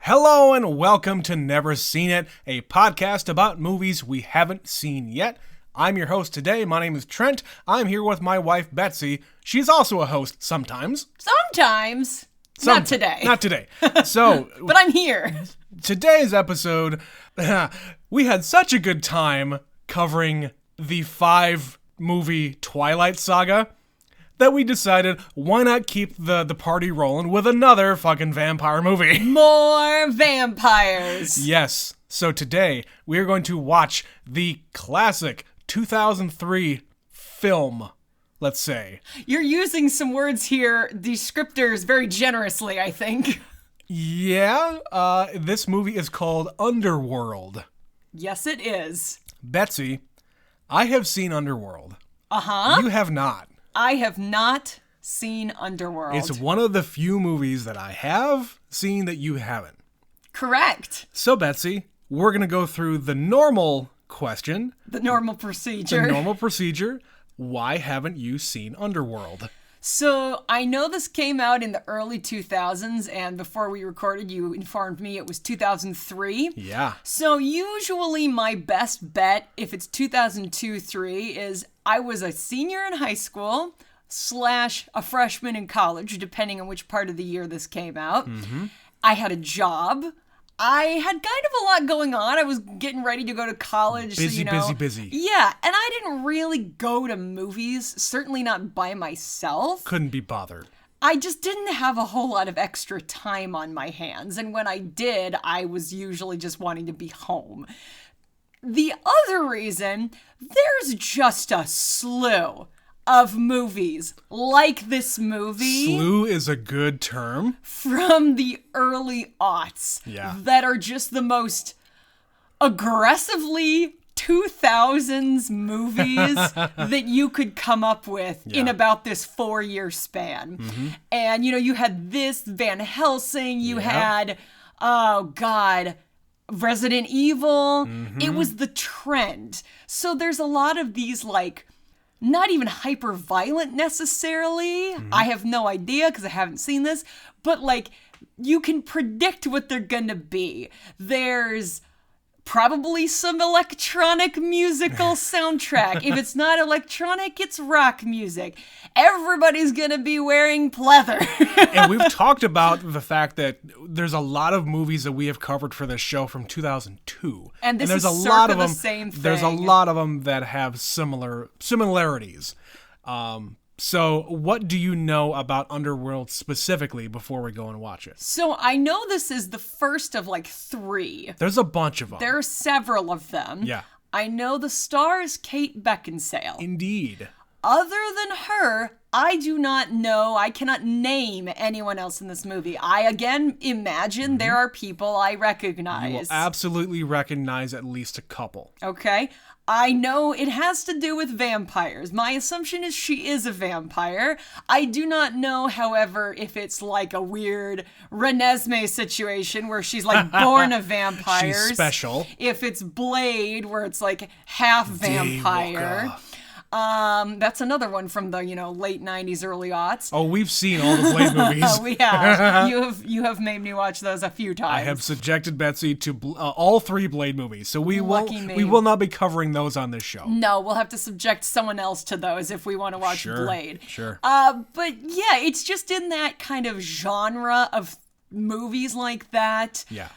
Hello and welcome to Never Seen It, a podcast about movies we haven't seen yet. I'm your host today. My name is Trent. I'm here with my wife, Betsy. She's also a host sometimes. Sometimes. Not today. Not today. So, but I'm here. Today's episode, we had such a good time covering the 5-movie Twilight saga that we decided, why not keep the party rolling with another fucking vampire movie? More vampires. Yes. So today, we are going to watch the classic 2003 film, let's say. You're using some words here, descriptors, very generously, I think. Yeah, this movie is called Underworld. Yes, it is. Betsy, I have seen Underworld. Uh-huh. You have not. I have not seen Underworld. It's one of the few movies that I have seen that you haven't. Correct. So, Betsy, we're going to go through the normal question. The normal procedure. The normal procedure. Why haven't you seen Underworld? So, I know this came out in the early 2000s, and before we recorded, you informed me it was 2003. Yeah. So, usually my best bet, if it's 2002-3, is I was a senior in high school / a freshman in college, depending on which part of the year this came out. Mm-hmm. I had a job. I had kind of a lot going on. I was getting ready to go to college. Busy. Yeah, and I didn't really go to movies, certainly not by myself. Couldn't be bothered. I just didn't have a whole lot of extra time on my hands, and when I did, I was usually just wanting to be home. The other reason, there's just a slew of movies like this movie. Slew is a good term. From the early aughts. Yeah. That are just the most aggressively 2000s movies that you could come up with in about this 4-year span. Mm-hmm. And, you had this, Van Helsing, you had, Resident Evil. Mm-hmm. It was the trend. So there's a lot of these, not even hyper violent necessarily. Mm-hmm. I have no idea because I haven't seen this. But, you can predict what they're going to be. There's probably some electronic musical soundtrack. If it's not electronic, it's rock music. Everybody's gonna be wearing pleather. And we've talked about the fact that there's a lot of movies that we have covered for this show from 2002. And this there's is a lot of the them, same thing. There's a lot of them that have similarities. So what do you know about Underworld specifically before we go and watch it? So I know this is the first of 3. There's a bunch of them. There are several of them. Yeah. I know the star is Kate Beckinsale. Indeed. Other than her, I do not know. I cannot name anyone else in this movie. I, again, imagine there are people I recognize. You will absolutely recognize at least a couple. Okay. I know it has to do with vampires. My assumption is she is a vampire. I do not know, however, if it's a weird Renesmee situation where she's born a vampire. She's special. If it's Blade, where it's half vampire. That's another one from the, late 90s, early aughts. Oh, we've seen all the Blade movies. We have. You have made me watch those a few times. I have subjected Betsy to all 3 Blade movies, so we will not be covering those on this show. No, we'll have to subject someone else to those if we want to watch Blade. Sure. But yeah, it's just in that kind of genre of movies like that. Yeah.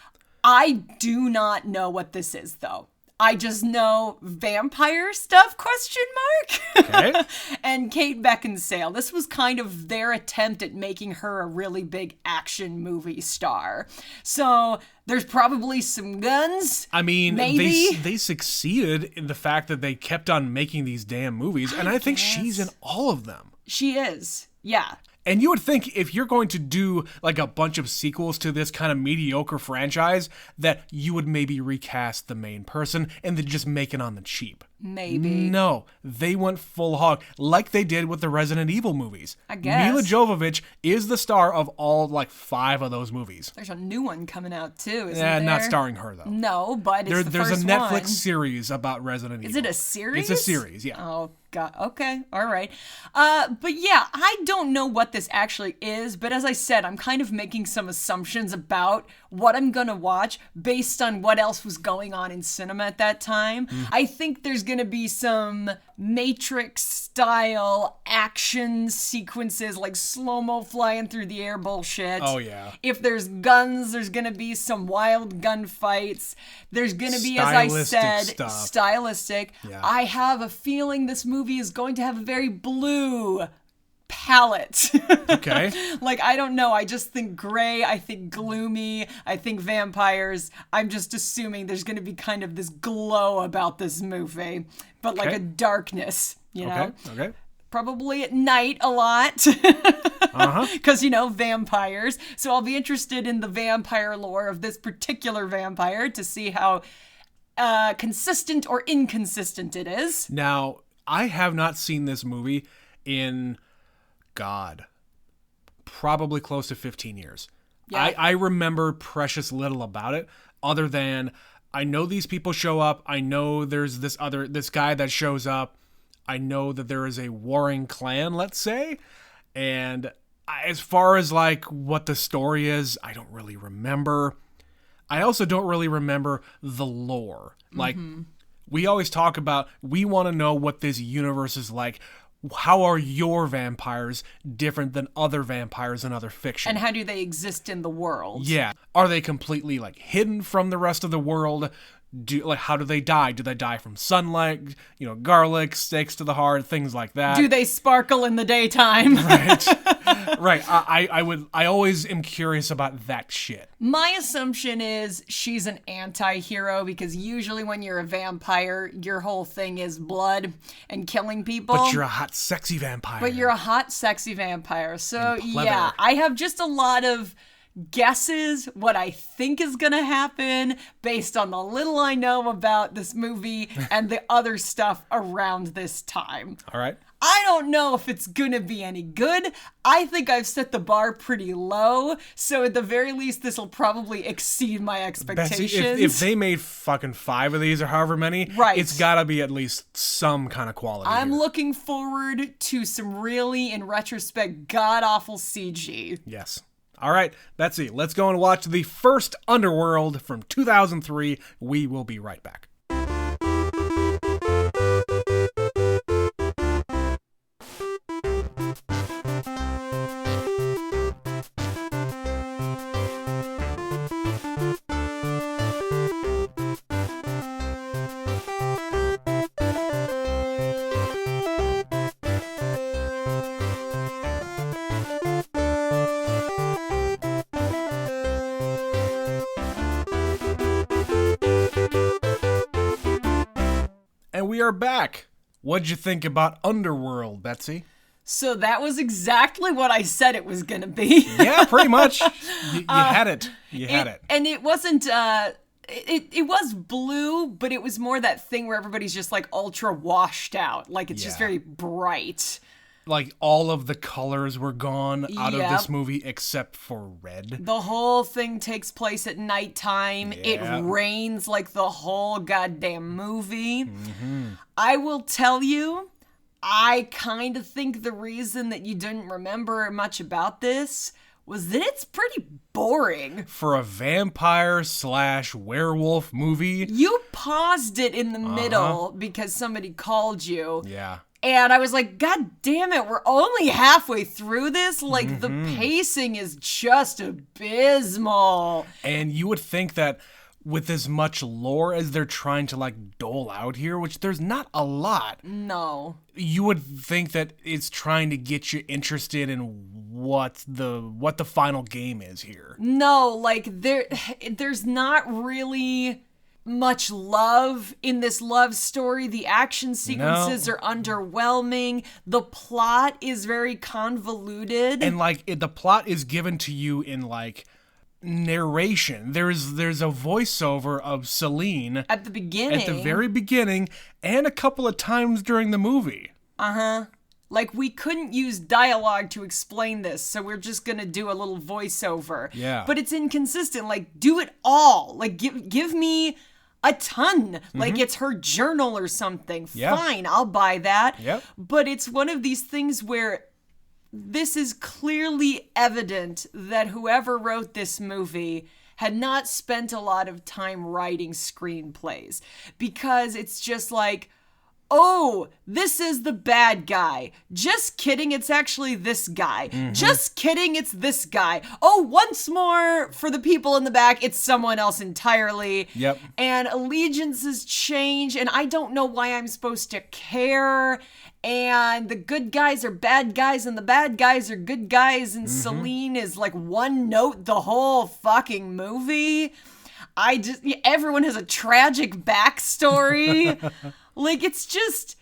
I do not know what this is, though. I just know vampire stuff, ? Okay. And Kate Beckinsale. This was kind of their attempt at making her a really big action movie star. So there's probably some guns. I mean, maybe. They succeeded in the fact that they kept on making these damn movies, and I think she's in all of them. She is, yeah. And you would think if you're going to do a bunch of sequels to this kind of mediocre franchise, that you would maybe recast the main person and then just make it on the cheap. Maybe. No, they went full hog, like they did with the Resident Evil movies. I guess. Mila Jovovich is the star of all, 5 of those movies. There's a new one coming out, too, isn't Yeah, there? not starring her, though. No, but it's There's a first Netflix one. series about Resident Evil. Is it a series? It's a series, yeah. Oh, God. Okay. All right. But yeah, I don't know what this actually is, but as I said, I'm kind of making some assumptions about what I'm going to watch based on what else was going on in cinema at that time. I think there's going to be some Matrix-style action sequences, like slow-mo flying through the air bullshit. Oh, yeah. If there's guns, there's going to be some wild gunfights. There's going to be, as I said, stylistic. Yeah. I have a feeling this movie is going to have a very blue palette. Okay. I don't know. I just think gray. I think gloomy. I think vampires. I'm just assuming there's going to be kind of this glow about this movie, but like a darkness, you know? Okay. Probably at night a lot. Because, vampires. So I'll be interested in the vampire lore of this particular vampire to see how consistent or inconsistent it is. Now, I have not seen this movie in, probably close to 15 years. Yeah. I remember precious little about it, other than I know these people show up. I know there's this guy that shows up. I know that there is a warring clan, let's say. And as far as what the story is, I don't really remember. I also don't really remember the lore. We always talk about, we want to know what this universe is like. How are your vampires different than other vampires in other fiction? And how do they exist in the world? Yeah. Are they completely hidden from the rest of the world? How do they die? Do they die from sunlight, garlic, stakes to the heart, things like that? Do they sparkle in the daytime? Right. Right. I always am curious about that shit. My assumption is she's an anti-hero because usually when you're a vampire, your whole thing is blood and killing people. But you're a hot, sexy vampire. So yeah, I have just a lot of guesses what I think is gonna happen based on the little I know about this movie and the other stuff around this time. All right. I don't know if it's gonna be any good. I think I've set the bar pretty low, so at the very least, this will probably exceed my expectations. Betsy, if they made fucking 5 of these or however many, right, it's gotta be at least some kind of quality. I'm here. looking forward to some really, in retrospect, god-awful CG. Yes. All right, Betsy, let's go and watch the first Underworld from 2003. We will be right back. We are back. What'd you think about Underworld, Betsy? So that was exactly what I said it was gonna be. Yeah, pretty much. You had it. You had it. And it wasn't, it was blue, but it was more that thing where everybody's just ultra washed out. It's just very bright. All of the colors were gone out of this movie except for red. The whole thing takes place at nighttime. Yeah. It rains the whole goddamn movie. Mm-hmm. I will tell you, I kind of think the reason that you didn't remember much about this was that it's pretty boring. For a vampire/werewolf movie. You paused it in the middle because somebody called you. Yeah. And I was like, God damn it, we're only halfway through this? The pacing is just abysmal. And you would think that with as much lore as they're trying to dole out here, which there's not a lot. No. You would think that it's trying to get you interested in what the final game is here. No, there's not really much love in this love story. The action sequences are underwhelming. The plot is very convoluted. And the plot is given to you in narration. There's a voiceover of Celine At the beginning. at the very beginning and a couple of times during the movie. Like, we couldn't use dialogue to explain this, so we're just gonna do a little voiceover. Yeah. But it's inconsistent. Like, do it all. Like, give me a ton. Like, it's her journal or something. Yeah. Fine, I'll buy that. Yep. But it's one of these things where this is clearly evident that whoever wrote this movie had not spent a lot of time writing screenplays. Because it's just like, oh, this is the bad guy. Just kidding, it's actually this guy. Just kidding, it's this guy. Oh, once more, for the people in the back, it's someone else entirely. Yep. And allegiances change, and I don't know why I'm supposed to care. And the good guys are bad guys, and the bad guys are good guys, and Celine is like one note the whole fucking movie. Everyone has a tragic backstory. Like, it's just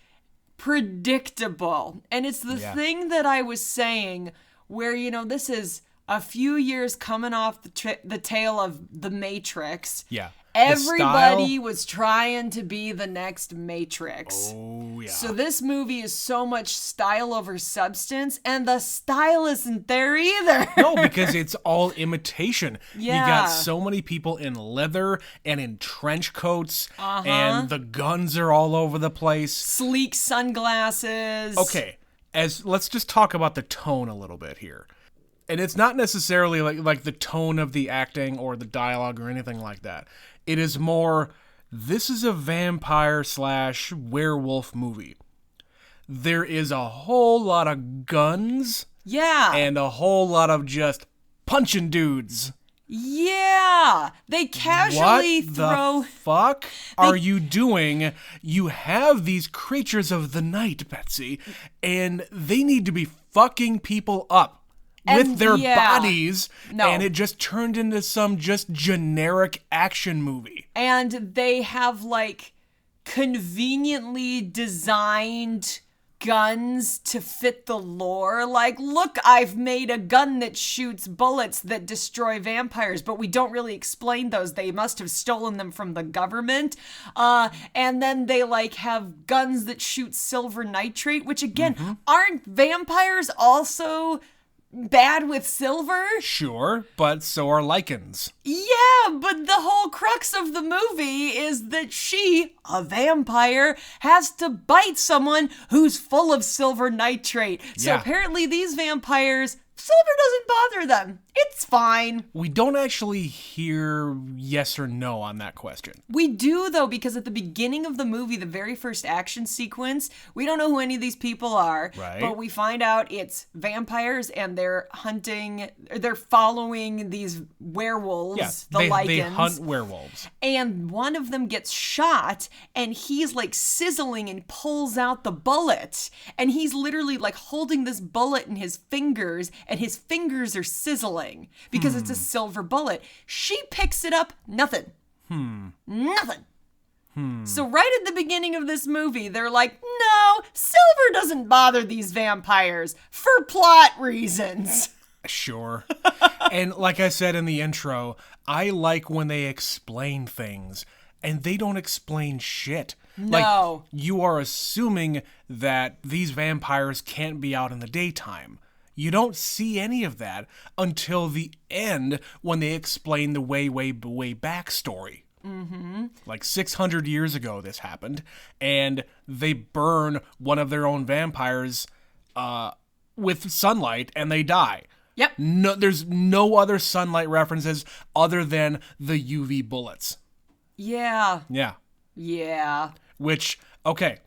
predictable. And it's the thing that I was saying where, you know, this is a few years coming off the tail of The Matrix. Yeah. Everybody was trying to be the next Matrix. Oh, yeah. So this movie is so much style over substance, and the style isn't there either. No, because it's all imitation. Yeah. You got so many people in leather and in trench coats, and the guns are all over the place. Sleek sunglasses. Okay, let's just talk about the tone a little bit here. And it's not necessarily like the tone of the acting or the dialogue or anything like that. It is more, this is a vampire/werewolf movie. There is a whole lot of guns. Yeah. And a whole lot of just punching dudes. Yeah. They casually throw... What the fuck are you doing? You have these creatures of the night, Betsy, and they need to be fucking people up with their bodies, and it just turned into some just generic action movie. And they have, like, conveniently designed guns to fit the lore. Like, look, I've made a gun that shoots bullets that destroy vampires, but we don't really explain those. They must have stolen them from the government. And then they, like, have guns that shoot silver nitrate, which, again, aren't vampires also bad with silver? Sure, but so are lichens. Yeah, but the whole crux of the movie is that she, a vampire, has to bite someone who's full of silver nitrate. So apparently these vampires, silver doesn't bother them. It's fine. We don't actually hear yes or no on that question. We do, though, because at the beginning of the movie, the very first action sequence, we don't know who any of these people are. Right. But we find out it's vampires, and they're following these werewolves, the lichens. They hunt werewolves. And one of them gets shot, and he's like sizzling and pulls out the bullet. And he's literally like holding this bullet in his fingers, and his fingers are sizzling because it's a silver bullet. She picks it up, nothing. Nothing. So right at the beginning of this movie, they're like, no, silver doesn't bother these vampires for plot reasons. Sure. And like I said in the intro, I like when they explain things, and they don't explain shit. No. Like, you are assuming that these vampires can't be out in the daytime. You don't see any of that until the end when they explain the way backstory. Like 600 years ago this happened, and they burn one of their own vampires with sunlight, and they die. Yep. No, there's no other sunlight references other than the UV bullets. Yeah. Yeah. Yeah. Which, okay,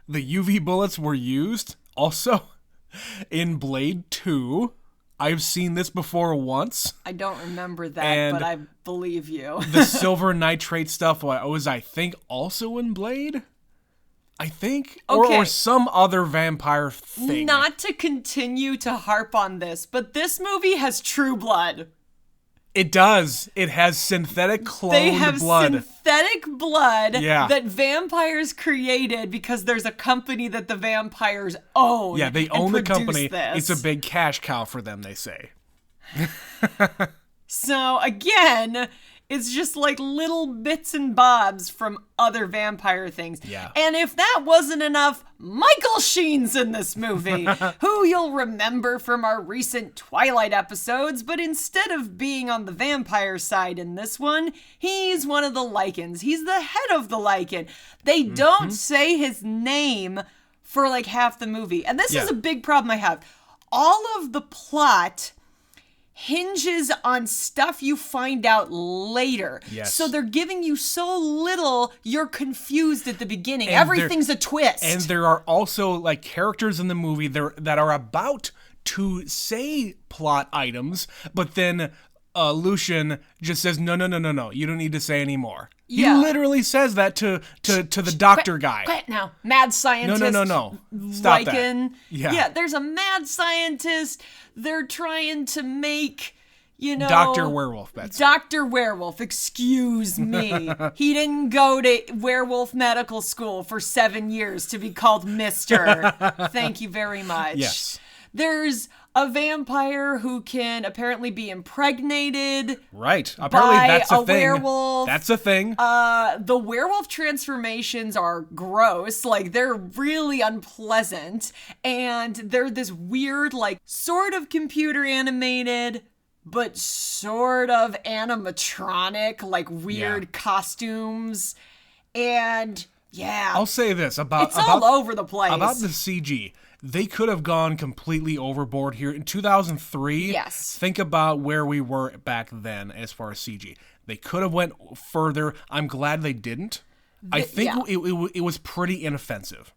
the UV bullets were used also in Blade 2. I've seen this before once. I don't remember that, And but I believe you. The silver nitrate stuff was, I think, also in Blade? I think? Okay. Or some other vampire thing. Not to continue to harp on this, but this movie has True Blood. It does. It has synthetic cloned They have blood. synthetic blood Yeah. that vampires created because there's a company that the vampires own. Yeah, they and own the produce company. this. It's a big cash cow for them, they say. So again, it's just like little bits and bobs from other vampire things. Yeah. And if that wasn't enough, Michael Sheen's in this movie, who you'll remember from our recent Twilight episodes, but instead of being on the vampire side in this one, he's one of the Lycans. He's the head of the Lycan. They don't say his name for like half the movie. And this is a big problem I have. All of the plot hinges on stuff you find out later. Yes. So they're giving you so little, you're confused at the beginning. Everything's a twist. And there are also like characters in the movie that are about to say plot items, but then Lucian just says, no, you don't need to say any more. Yeah. He literally says that to the doctor guy. Quiet now. Mad scientist. No. Stop Lycan. that. Yeah. There's a mad scientist. They're trying to make, Dr. Werewolf, Betsy. Dr. Werewolf, excuse me. He didn't go to werewolf medical school for 7 years to be called Mr. Thank you very much. Yes. There's a vampire who can apparently be impregnated. Right. Apparently by that's a thing. Werewolf. That's a thing. The werewolf transformations are gross. Like, they're really unpleasant. And they're this weird, like, sort of computer animated, but sort of animatronic, like weird costumes. And yeah. I'll say this it's all over the place. About the CG. They could have gone completely overboard here in 2003. Yes. Think about where we were back then as far as CG. They could have went further. I'm glad they didn't. I think it was pretty inoffensive.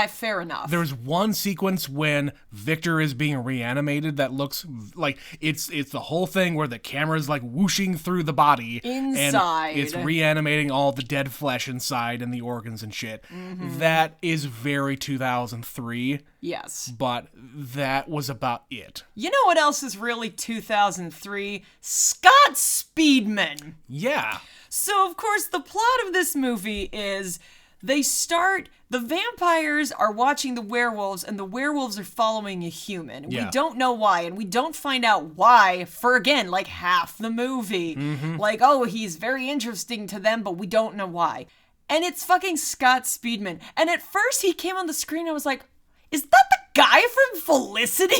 Fair enough. There's one sequence when Victor is being reanimated that looks like it's the whole thing where the camera's like whooshing through the body inside. And it's reanimating all the dead flesh inside and the organs and shit. That is very 2003. Yes. But that was about it. You know what else is really 2003? Scott Speedman. Yeah. So, of course, the plot of this movie is the vampires are watching the werewolves, and the werewolves are following a human. Yeah. We don't know why, and we don't find out why for, again, like half the movie. Like, oh, he's very interesting to them, but we don't know why. And it's fucking Scott Speedman. And at first he came on the screen, I was like, is that the guy from Felicity?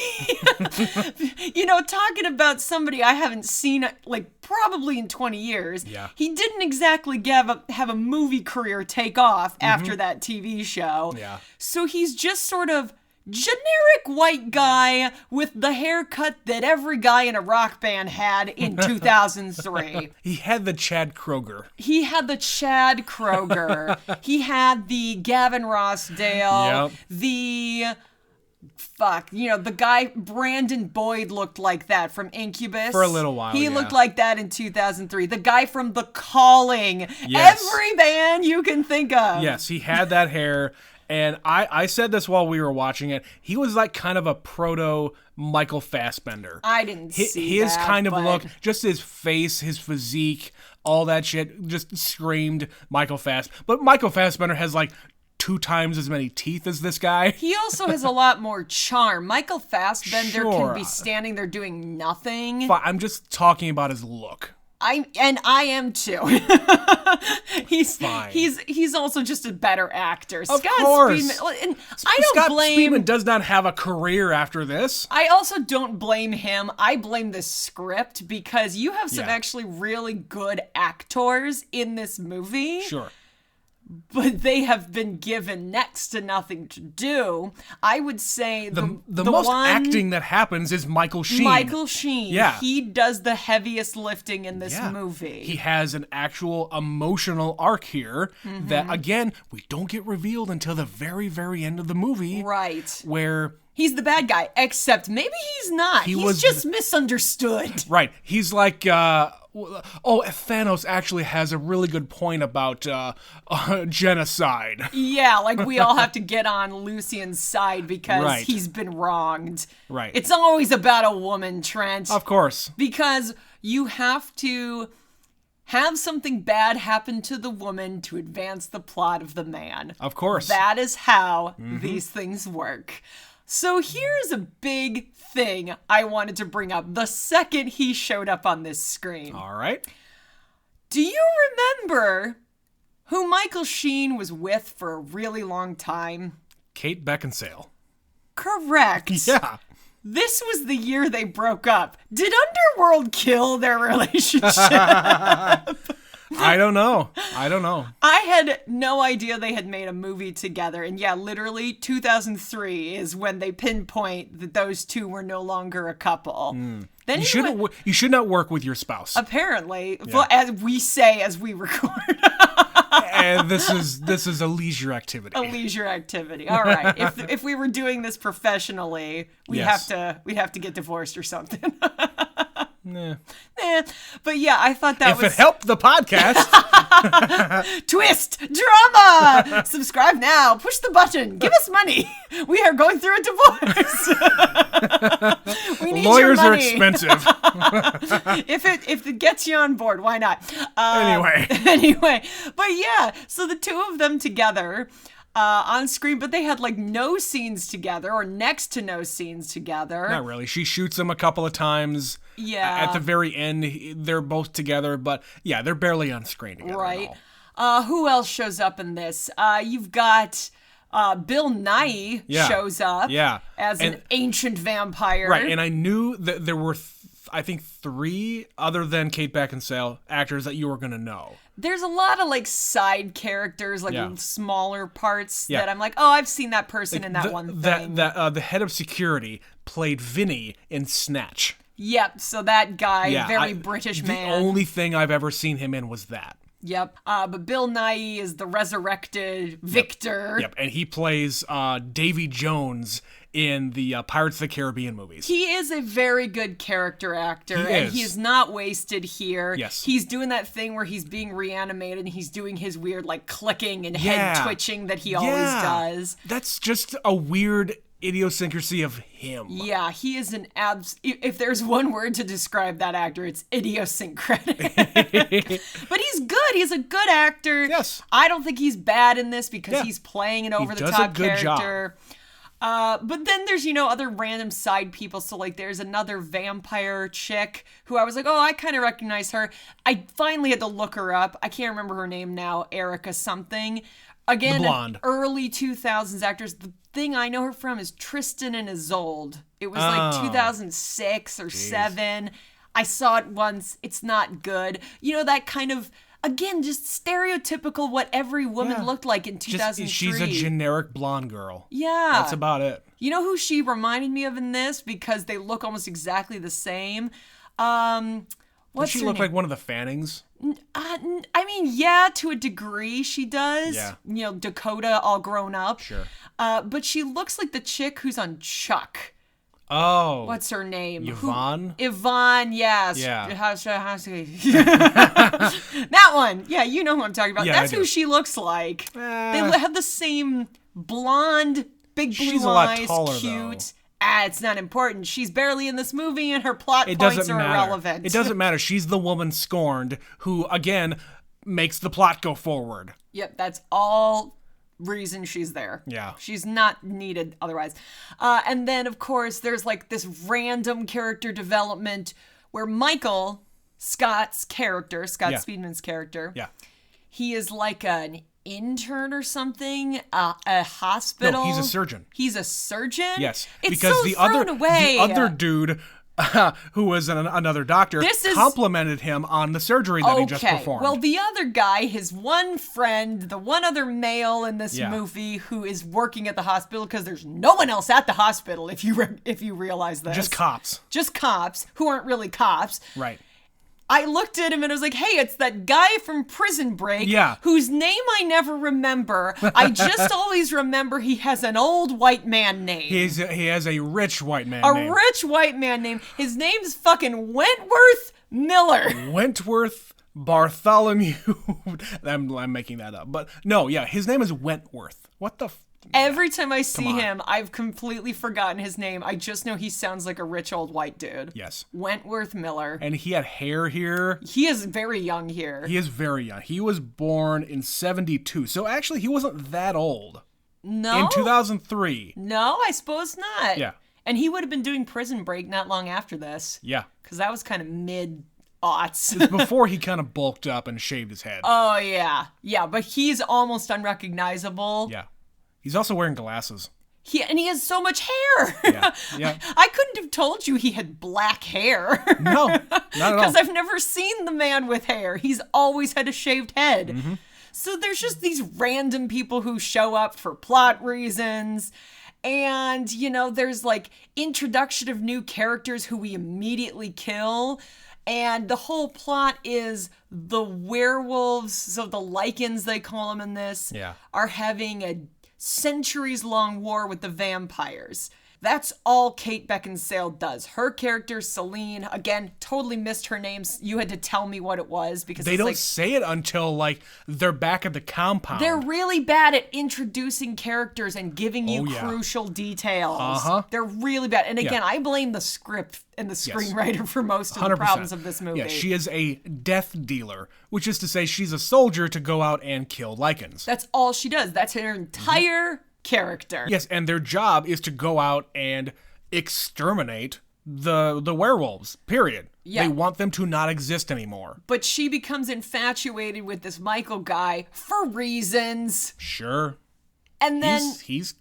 Talking about somebody I haven't seen, like, probably in 20 years. Yeah. He didn't exactly have a movie career take off after that TV show. Yeah. So he's just sort of generic white guy with the haircut that every guy in a rock band had in 2003. He had the Chad Kroger. He had the Chad Kroger. He had the Gavin Rossdale. Yep. The guy Brandon Boyd looked like that from Incubus. For a little while, He yeah. looked like that in 2003. The guy from The Calling. Yes. Every band you can think of. Yes, he had that hair. And I said this while we were watching it. He was like kind of a proto Michael Fassbender. I didn't see his that, kind of but look, just his face, his physique, all that shit just screamed Michael Fassbender. But Michael Fassbender has like 2 times as many teeth as this guy. He also has a lot more charm. Michael Fassbender Sure. can be standing there doing nothing. I'm just talking about his look. I am too. He's also just a better actor. Of Scott course. Speedman, and I don't Scott blame. Speedman does not have a career after this. I also don't blame him. I blame the script because you have some Yeah. actually really good actors in this movie. Sure. But they have been given next to nothing to do. I would say The the most one, acting that happens is Michael Sheen. Michael Sheen. Yeah. He does the heaviest lifting in this Yeah. movie. He has an actual emotional arc here that, again, we don't get revealed until the very, very end of the movie. Right. Where... He's the bad guy, except maybe he's not. He's just misunderstood. Right. He's like, Thanos actually has a really good point about genocide. Yeah, like we all have to get on Lucian's side because Right. he's been wronged. Right. It's always about a woman, Trent. Of course. Because you have to have something bad happen to the woman to advance the plot of the man. Of course. That is how these things work. So here's a big thing I wanted to bring up the second he showed up on this screen. All right. Do you remember who Michael Sheen was with for a really long time? Kate Beckinsale. Correct. Yeah. This was the year they broke up. Did Underworld kill their relationship? I don't know. I had no idea they had made a movie together. And yeah, literally 2003 is when they pinpoint that those two were no longer a couple. Then You should not work with your spouse. Apparently, well, as we say as we record. And this is a leisure activity. A leisure activity. All right. If we were doing this professionally, we'd have to get divorced or something. Nah. But yeah, I thought that if it helped the podcast. Twist! Drama! Subscribe now. Push the button. Give us money. We are going through a divorce. We need Lawyers your are money. expensive. If it gets you on board, why not? Anyway. But yeah, so the two of them together on screen, but they had like no scenes together or next to no scenes together. Not really. She shoots him a couple of times. Yeah. At the very end, they're both together, but yeah, they're barely on screen together. Right. Who else shows up in this? You've got Bill Nighy shows up as an ancient vampire. Right, and I knew that there were, I think, 3 other than Kate Beckinsale actors that you were going to know. There's a lot of like side characters, like smaller parts that I'm like, oh, I've seen that person in that one thing. The head of security played Vinny in Snatch. Yep, so that guy, very British man. The only thing I've ever seen him in was that. Yep, but Bill Nighy is the resurrected Victor. Yep, and he plays Davy Jones in the Pirates of the Caribbean movies. He is a very good character actor, and he is not wasted here. Yes. He's doing that thing where he's being reanimated, and he's doing his weird, like, clicking and head twitching that he always does. That's just a weird idiosyncrasy of him. Yeah, he is an if there's one word to describe that actor, it's idiosyncratic. But he's good. He's a good actor. Yes. I don't think he's bad in this because he's playing an over-the-top character. But then there's, other random side people. So, like, there's another vampire chick who I was like, oh, I kind of recognize her. I finally had to look her up. I can't remember her name now. Erica something. Again, the blonde. Early 2000s actors. The thing I know her from is Tristan and Isolde. It was like 2006 or 7. I saw it once. It's not good. That kind of... Again, just stereotypical what every woman looked like in 2003. She's a generic blonde girl. Yeah. That's about it. You know who she reminded me of in this? Because they look almost exactly the same. What's Does she her look name? like one of the Fannings? I mean, yeah, to a degree she does. Yeah. Dakota all grown up. Sure. But she looks like the chick who's on Chuck. Oh. What's her name? Yvonne? Yvonne, yes. Yeah. That one. Yeah, you know who I'm talking about. Yeah, That's who she looks like. They have the same blonde, big blue She's a lot eyes, taller, cute. It's not important. She's barely in this movie and her plot points are irrelevant. It doesn't matter. She's the woman scorned who, again, makes the plot go forward. Yep, that's all reason she's there. Yeah. She's not needed otherwise. And then, of course, there's like this random character development where Michael, Scott Speedman's character, he is like an intern or something, a hospital. No, he's a surgeon. He's a surgeon? Yes. It's because so the thrown away. other dude who was another doctor complimented him on the surgery that he just performed. Well, the other guy, his one friend, the one other male in this movie who is working at the hospital, because there's no one else at the hospital, if you realize this. Just cops. Just cops who aren't really cops. Right. I looked at him and I was like, hey, it's that guy from Prison Break whose name I never remember. I just always remember he has an old white man name. He has a rich white man name. A rich white man name. His name's fucking Wentworth Miller. Wentworth Bartholomew. I'm making that up. But no, his name is Wentworth. What the Every time I see him, I've completely forgotten his name. I just know he sounds like a rich old white dude. Yes. Wentworth Miller. And he had hair here. He is very young here. He is very young. He was born in 72. So actually, he wasn't that old. No. In 2003. No, I suppose not. Yeah. And he would have been doing Prison Break not long after this. Yeah. Because that was kind of mid-aughts. It's before he kind of bulked up and shaved his head. Oh, yeah. Yeah, but he's almost unrecognizable. Yeah. He's also wearing glasses. And he has so much hair. Yeah. Yeah. I couldn't have told you he had black hair. No, not at all. Because I've never seen the man with hair. He's always had a shaved head. Mm-hmm. So there's just these random people who show up for plot reasons. And, there's like introduction of new characters who we immediately kill. And the whole plot is the werewolves, so the Lycans they call them in this, are having a centuries-long war with the vampires. That's all Kate Beckinsale does. Her character, Celine, again, totally missed her name. You had to tell me what it was because they don't say it until they're back at the compound. They're really bad at introducing characters and giving you crucial details. They're really bad. And again, I blame the script and the screenwriter for most of 100%. The problems of this movie. Yeah, she is a death dealer, which is to say she's a soldier to go out and kill Lycans. That's all she does. That's her entire character. Yes, and their job is to go out and exterminate the werewolves, period. Yeah. They want them to not exist anymore. But she becomes infatuated with this Michael guy for reasons. Sure. And then he's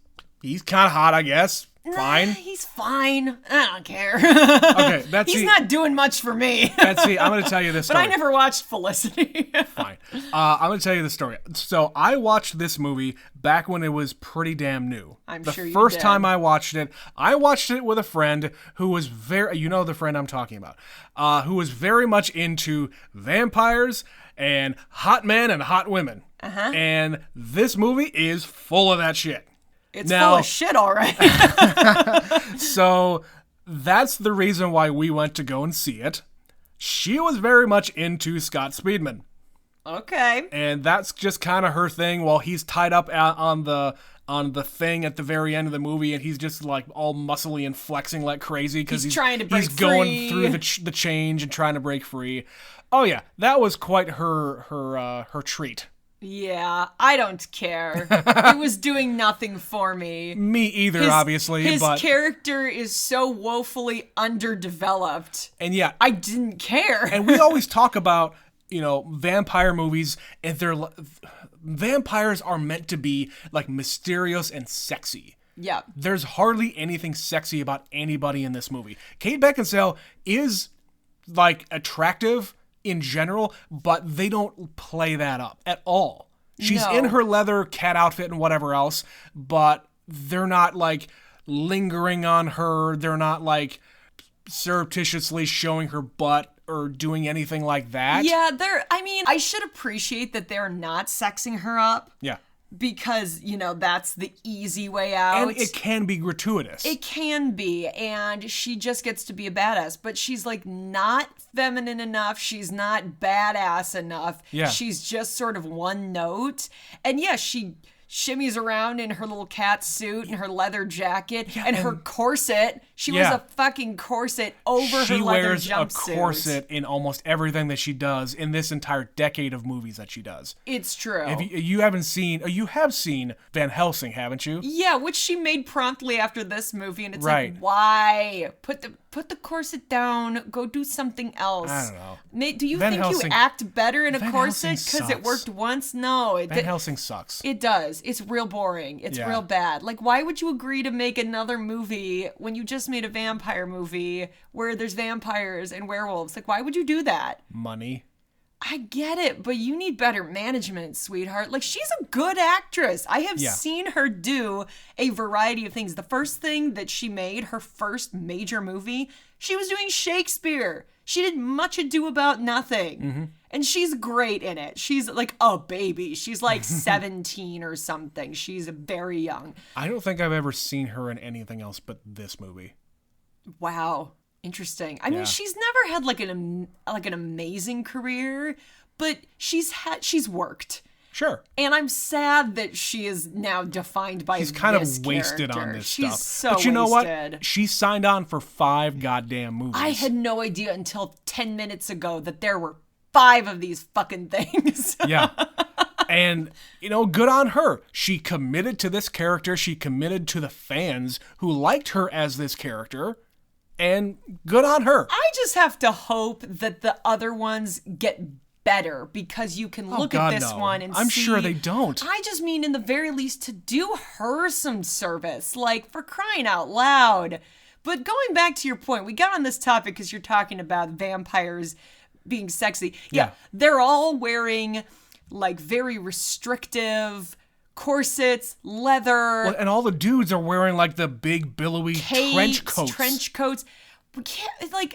kind of hot, I guess. Fine. He's fine. I don't care. Okay, he's not doing much for me. I'm going to tell you this story. But I never watched Felicity. Fine. I'm going to tell you the story. So I watched this movie back when it was pretty damn new. I'm sure you did. The first time I watched it with a friend who was the friend I'm talking about, who was very much into vampires and hot men and hot women. And this movie is full of that shit. It's full of shit, all right. So that's the reason why we went to go and see it. She was very much into Scott Speedman. Okay. And that's just kind of her thing while he's tied up on the thing at the very end of the movie, and he's just like all muscly and flexing like crazy because he's trying to break free. Going through the change and trying to break free. Oh yeah, that was quite her treat. Yeah, I don't care. It was doing nothing for me. Me either, obviously. His character is so woefully underdeveloped. And yeah, I didn't care. And we always talk about, vampire movies, and vampires are meant to be like mysterious and sexy. Yeah. There's hardly anything sexy about anybody in this movie. Kate Beckinsale is like attractive in general, but they don't play that up at all. She's in her leather cat outfit and whatever else, but they're not like lingering on her. They're not like surreptitiously showing her butt or doing anything like that. Yeah, I should appreciate that they're not sexing her up. Yeah. Because, that's the easy way out. And it can be gratuitous. It can be, and she just gets to be a badass. But she's, not feminine enough. She's not badass enough. Yeah. She's just sort of one note. And, yeah, she shimmies around in her little cat suit and her leather jacket and her corset. She wears a fucking corset over her leather jumpsuit. She wears a corset in almost everything that she does in this entire decade of movies that she does. It's true. If you have seen Van Helsing, haven't you? Yeah, which she made promptly after this movie, and it's right. like, why? Put the corset down. Go do something else. I don't know. Nate, do you think you act better in a corset because it worked once? No. Van Helsing sucks. It does. It's real boring. It's real bad. Like, why would you agree to make another movie when you just made a vampire movie where there's vampires and werewolves? Like, why would you do that? Money. I get it, but you need better management, sweetheart. Like, she's a good actress. I have seen her do a variety of things. The first thing that she made, her first major movie, she was doing Shakespeare. She did Much Ado About Nothing. Mm-hmm. And she's great in it. She's like a baby. She's like 17 or something. She's very young. I don't think I've ever seen her in anything else but this movie. Wow. Interesting. I mean, she's never had like an amazing career, but she's worked. Sure. And I'm sad that she is now defined by this character. She's kind of wasted on this stuff. She's so But you know wasted. What? She signed on for 5 goddamn movies. I had no idea until 10 minutes ago that there were 5 of these fucking things. Yeah. And, good on her. She committed to this character. She committed to the fans who liked her as this character. And good on her. I just have to hope that the other ones get better, because you can look at this one and I'm see... sure they don't. I just mean, in the very least, to do her some service. Like, for crying out loud. But going back to your point, we got on this topic because you're talking about vampires being sexy. Yeah, they're all wearing, like, very restrictive corsets, leather. Well, and all the dudes are wearing, like, the big, billowy trench coats. We can't, like,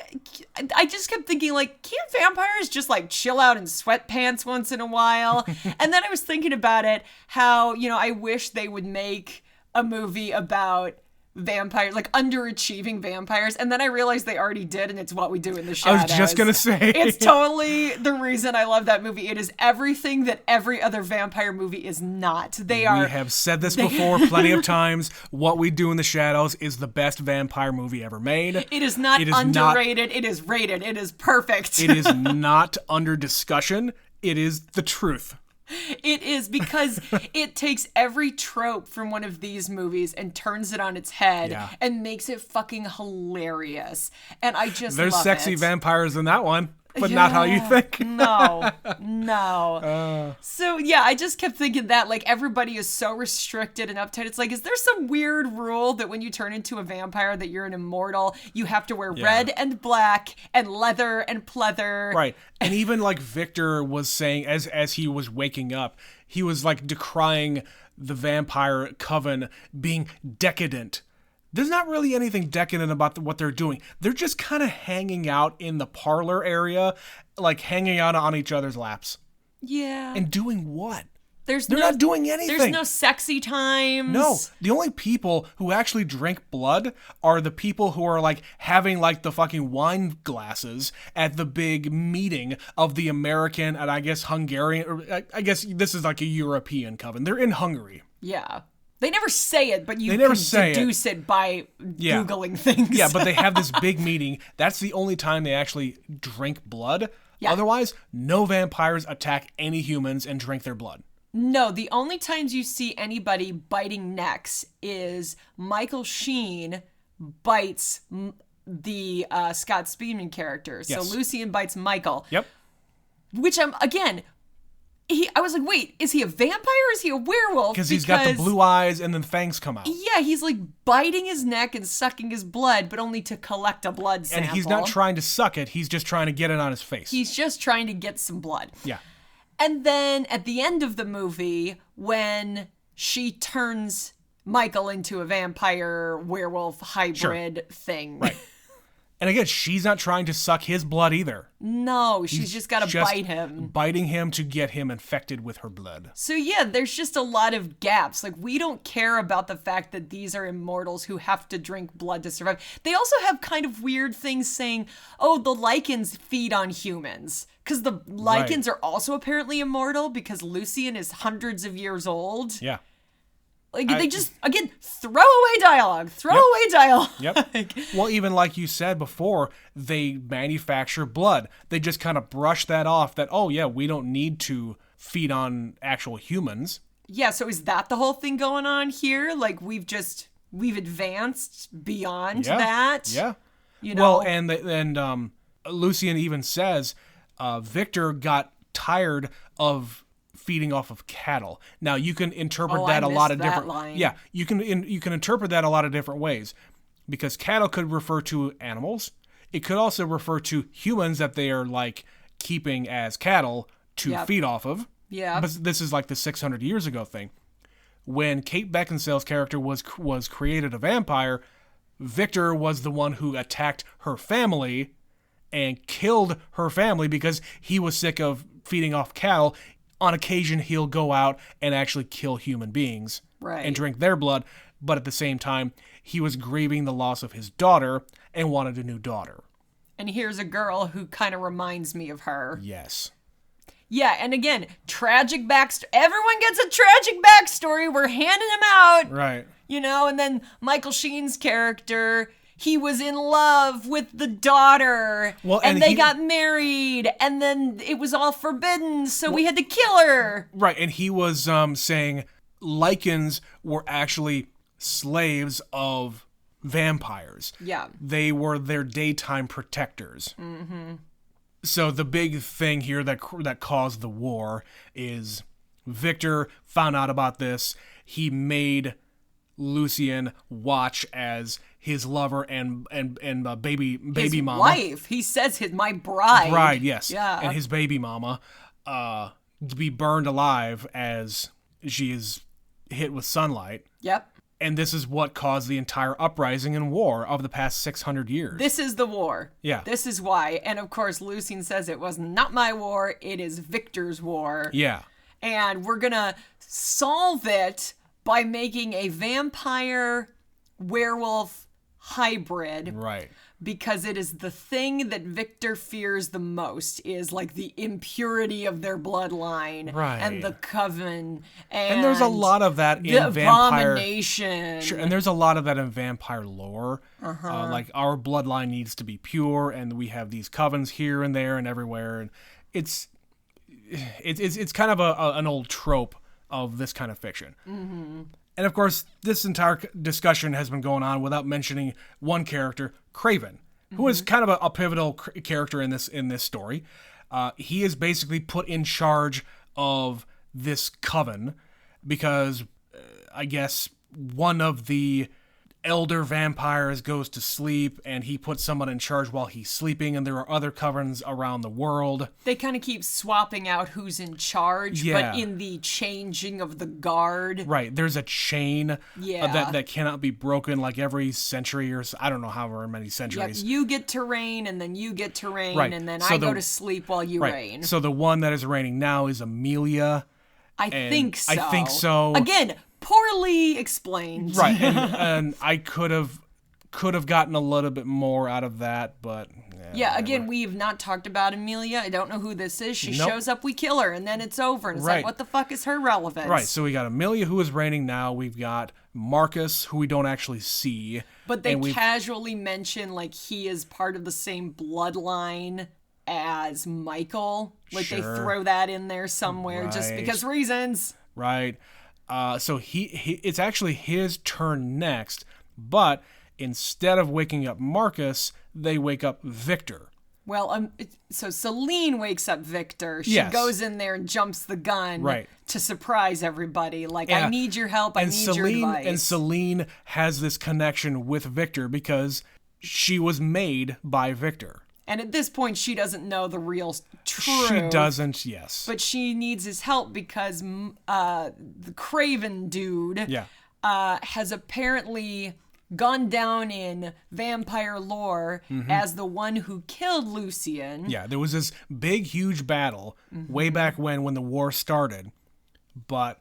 I just kept thinking, like, can't vampires just, like, chill out in sweatpants once in a while? And then I was thinking about it, how, I wish they would make a movie about vampires, like underachieving vampires, and then I realized they already did, and it's What We Do in the Shadows. I was just gonna say, it's totally the reason I love that movie. It is everything that every other vampire movie is not. We have said this before plenty of times. What We Do in the Shadows is the best vampire movie ever made. It is not underrated. It is rated. It is perfect. It is not under discussion. It is the truth. It is, because it takes every trope from one of these movies and turns it on its head and makes it fucking hilarious. And I just There's love sexy it. vampires in that one, but not how you think. No. So, yeah, I just kept thinking that, like, everybody is so restricted and uptight. It's like, is there some weird rule that when you turn into a vampire that you're an immortal, you have to wear red and black and leather and pleather? Right. And even, like, Victor was saying, as he was waking up, he was, like, decrying the vampire coven being decadent. There's not really anything decadent about what they're doing. They're just kind of hanging out in the parlor area, like hanging out on each other's laps. Yeah. And doing what? They're not doing anything. There's no sexy times. No. The only people who actually drink blood are the people who are, like, having, like, the fucking wine glasses at the big meeting of the American and I guess Hungarian, or I guess this is like a European coven. They're in Hungary. Yeah. They never say it, but you can deduce it by Googling things. Yeah, but they have this big meeting. That's the only time they actually drink blood. Yeah. Otherwise, no vampires attack any humans and drink their blood. No, the only times you see anybody biting necks is Michael Sheen bites the Scott Speedman character. So Lucian bites Michael. Yep. Which I was like, wait, is he a vampire or is he a werewolf? Because he's got the blue eyes and then fangs come out. Yeah, he's like biting his neck and sucking his blood, but only to collect a blood sample. And he's not trying to suck it, he's just trying to get it on his face. He's just trying to get some blood. Yeah. And then at the end of the movie, when she turns Michael into a vampire werewolf hybrid thing. Right. And again, she's not trying to suck his blood either. No, she's just got to bite him. Biting him to get him infected with her blood. So yeah, there's just a lot of gaps. Like, we don't care about the fact that these are immortals who have to drink blood to survive. They also have kind of weird things saying, oh, the lichens feed on humans. Because the lichens are also apparently immortal because Lucian is hundreds of years old. Yeah. Like, they just, again, throw away dialogue. Yep. Well, even like you said before, they manufacture blood. They just kind of brush that off that, oh, yeah, we don't need to feed on actual humans. Yeah, so is that the whole thing going on here? Like, we've advanced beyond that? Yeah. You know? Well, and Lucian even says Victor got tired of feeding off of cattle. Now you can interpret that a lot of different. Line. Yeah, you can interpret that a lot of different ways, because cattle could refer to animals. It could also refer to humans that they are like keeping as cattle to feed off of. Yeah. But this is like the 600 years ago thing. When Kate Beckinsale's character was created a vampire, Victor was the one who attacked her family and killed her family because he was sick of feeding off cattle. On occasion, he'll go out and actually kill human beings and drink their blood. But at the same time, he was grieving the loss of his daughter and wanted a new daughter. And here's a girl who kind of reminds me of her. Yes. Yeah, and again, tragic backstory. Everyone gets a tragic backstory. We're handing him out. Right. You know, and then Michael Sheen's character, he was in love with the daughter, Well, and and they he- got married, and then it was all forbidden, so we had to kill her. Right, and he was saying Lycans were actually slaves of vampires. Yeah. They were their daytime protectors. Mm-hmm. So the big thing here that caused the war is Victor found out about this. He made Lucien watch as his lover and baby His mama. wife. He says my bride. Bride, yes. Yeah. And his baby mama to be burned alive as she is hit with sunlight. Yep. And this is what caused the entire uprising and war of the past 600 years. This is the war. Yeah. This is why. And of course, Lucien says it was not my war. It is Victor's war. Yeah. And we're going to solve it by making a vampire werewolf hybrid. Right. Because it is the thing that Victor fears the most, is like the impurity of their bloodline. Right. And the coven. And there's a lot of that in the vampire. abomination. Sure, and there's a lot of that in vampire lore. Like our bloodline needs to be pure, and we have these covens here and there and everywhere, and it's kind of an old trope of this kind of fiction. Mm-hmm. And of course, this entire discussion has been going on without mentioning one character, Craven, who is kind of a pivotal character in this story. He is basically put in charge of this coven because I guess one of the elder vampires goes to sleep and he puts someone in charge while he's sleeping, and there are other covens around the world. They kind of keep swapping out who's in charge, Yeah. but in the changing of the guard. Right, there's a chain Yeah. that cannot be broken like every century or I don't know however many Yep, centuries. you get to reign, and then you get to reign, Right. and then So I the- go to sleep while you Right. reign. So the one that is reigning now is Amelia. I think so. I think so. Again, poorly explained. Right, and I could have gotten a little bit more out of that, but Yeah, whatever. again, we've not talked about Amelia. I don't know who this is. She Nope. shows up, we kill her, and then it's over. And it's Right. like, what the fuck is her relevance? Right, so we got Amelia, who is reigning now. We've got Marcus, who we don't actually see. But they and we've- casually mention, like, he is part of the same bloodline as Michael. Like, they Sure. throw that in there somewhere just Right. because reasons. Right. So he it's actually his turn next, but instead of waking up Marcus, they wake up Victor. Well, so Celine wakes up Victor. She Yes. goes in there and jumps the gun Right. to surprise everybody. Like, Yeah. I need your help. I And need your Celine advice. Celine has this connection with Victor because she was made by Victor. And at this point, she doesn't know the real truth. She doesn't, yes. But she needs his help because the Craven dude Yeah. has apparently gone down in vampire lore as the one who killed Lucien. Yeah, there was this big, huge battle way back when the war started, but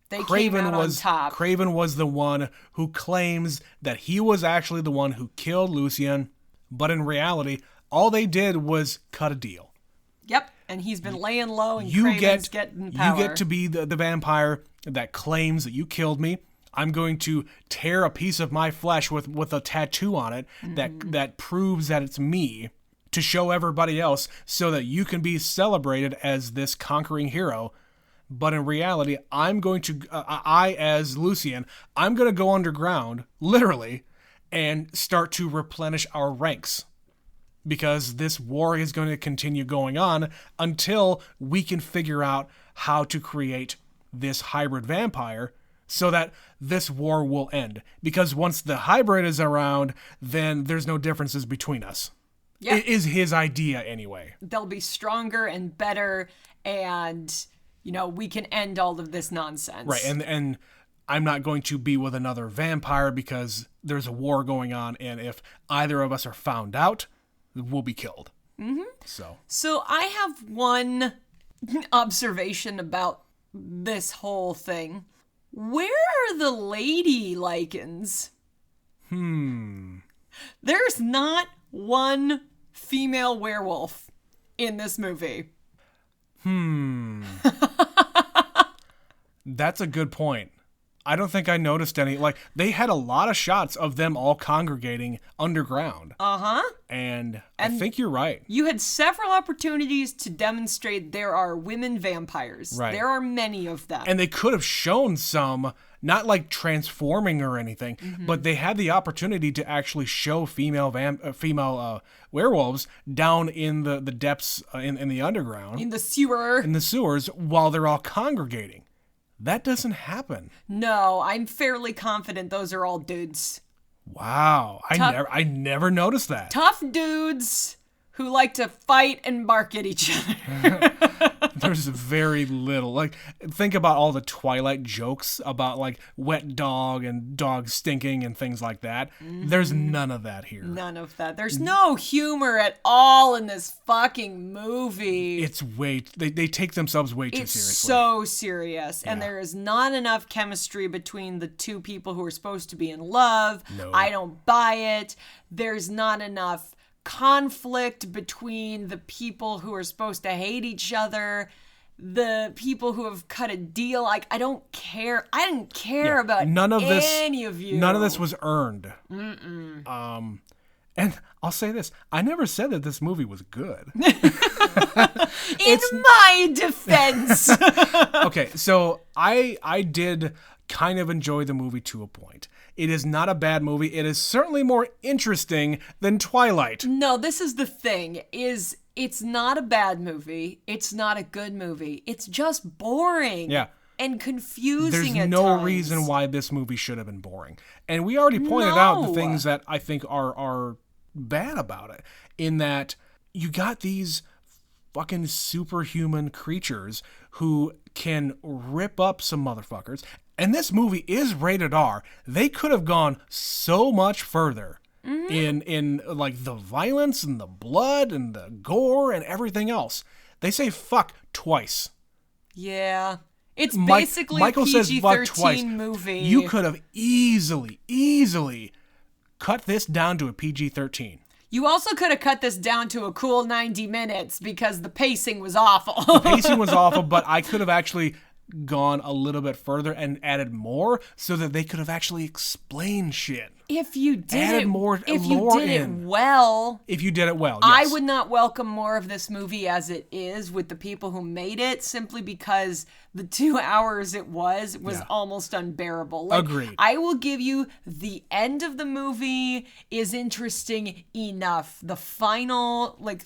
They Craven came out on top. Craven was the one who claims that he was actually the one who killed Lucien, but in reality, all they did was cut a deal. Yep, and he's been laying low, and You Craven's get getting power. you get to be the vampire that claims that you killed me. I'm going to tear a piece of my flesh with a tattoo on it that proves that it's me, to show everybody else so that you can be celebrated as this conquering hero. But in reality, I'm going to, I as Lucien, I'm going to go underground, literally, and start to replenish our ranks. Because this war is going to continue going on until we can figure out how to create this hybrid vampire so that this war will end. Because once the hybrid is around, then there's no differences between us. Yeah. It is his idea anyway. They'll be stronger and better, and, you know, we can end all of this nonsense. Right, and I'm not going to be with another vampire because there's a war going on, and if either of us are found out, we'll be killed. Mm-hmm. So I have one observation about this whole thing. Where are the lady lichens? There's not one female werewolf in this movie. That's a good point. I don't think I noticed any. Like, they had a lot of shots of them all congregating underground. Uh-huh. And I think you're right. You had several opportunities to demonstrate there are women vampires. Right. There are many of them. And they could have shown some, not like transforming or anything, but they had the opportunity to actually show female werewolves down in the depths in the underground. In the sewer. In the sewers while they're all congregating. That doesn't happen. No, I'm fairly confident those are all dudes. Wow. I never noticed that. Tough dudes who like to fight and bark at each other. There's very little. Like, think about all the Twilight jokes about, like, wet dog and dog stinking and things like that. There's none of that here. None of that. There's no humor at all in this fucking movie. It's they take themselves way too It's seriously. so serious. And there is not enough chemistry between the two people who are supposed to be in love. No. I don't buy it. There's not enough conflict between the people who are supposed to hate each other, the people who have cut a deal. Like, I don't care. I didn't care about any of you. None of this was earned. And I'll say this. I never said that this movie was good. In my defense. Okay, so I did kind of enjoy the movie to a point. It is not a bad movie. It is certainly more interesting than Twilight. No, this is the thing, is it's not a bad movie. It's not a good movie. It's just boring. Yeah. And confusing There's at no times. reason why this movie should have been boring. And we already pointed out the things that I think are bad about it. In that you got these fucking superhuman creatures who can rip up some motherfuckers. And this movie is rated R. They could have gone so much further in like the violence and the blood and the gore and everything else. They say fuck twice. Yeah. It's basically Michael a says fuck PG-13 twice. movie. You could have easily cut this down to a PG-13. You also could have cut this down to a cool 90 minutes because the pacing was awful. The pacing was awful, but I could have actually gone a little bit further and added more so that they could have actually explained shit. If you did Added it, more if you lore did in. it well, If you did it well, I yes. would not welcome more of this movie as it is with the people who made it, simply because the 2 hours it was almost unbearable. Like, Agreed. I will give you the end of the movie is interesting enough. The final, like,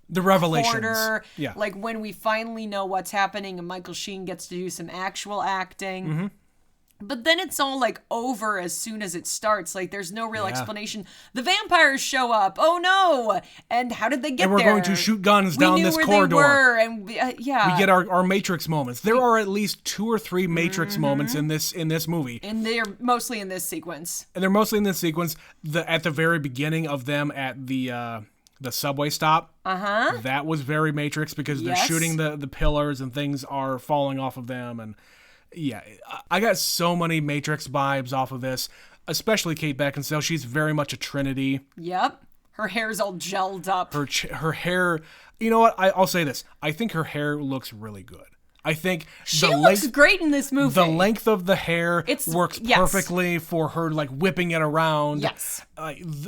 The revelations. quarter, Yeah. like when we finally know what's happening and Michael Sheen gets to do some actual acting. Mm-hmm. But then it's all like over as soon as it starts. Like there's no real explanation. The vampires show up. Oh no! And how did they get there? And we're going to shoot guns down this corridor. We knew where they were, and we get our Matrix moments. There are at least 2 or 3 Matrix moments in this movie. And they're mostly in this sequence. And they're mostly in this sequence. At the very beginning of them at the subway stop. That was very Matrix because they're shooting the pillars and things are falling off of them. And yeah, I got so many Matrix vibes off of this, especially Kate Beckinsale. She's very much a Trinity. Yep. Her hair's all gelled up. Her hair, you know what? I'll say this. I think her hair looks really good. I think she looks great in this movie. The length of the hair works perfectly for her, like whipping it around. Yes.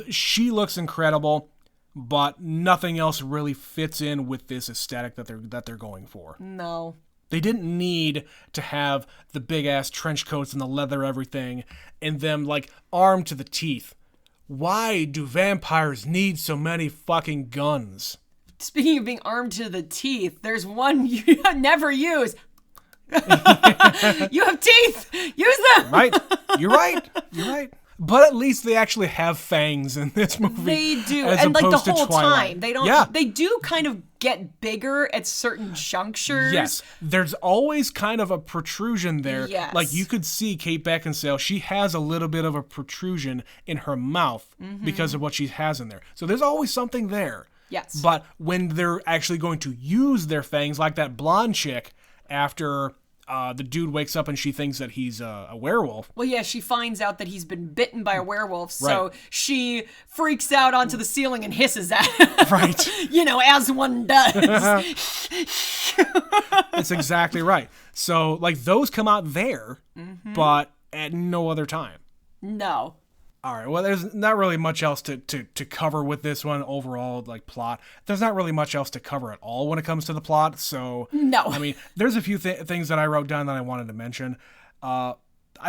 She looks incredible, but nothing else really fits in with this aesthetic that they're going for. No. They didn't need to have the big ass trench coats and the leather everything and them like armed to the teeth. Why do vampires need so many fucking guns? Speaking of being armed to the teeth, there's one you never use. You have teeth! Use them! Right. You're right. But at least they actually have fangs in this movie. They do. As And like the opposed to whole Twilight. time. They don't they do kind of get bigger at certain junctures. Yes. There's always kind of a protrusion there. Yes. Like you could see Kate Beckinsale, she has a little bit of a protrusion in her mouth because of what she has in there. So there's always something there. Yes. But when they're actually going to use their fangs, like that blonde chick after the dude wakes up and she thinks that he's a werewolf. Well, yeah, she finds out that he's been bitten by a werewolf, so she freaks out onto the ceiling and hisses at him. Right. You know, as one does. That's exactly right. So, like, those come out there, but at no other time. No. All right, well, there's not really much else to cover with this one overall, like plot. There's not really much else to cover at all when it comes to the plot. So, No. I mean, there's a few things that I wrote down that I wanted to mention. I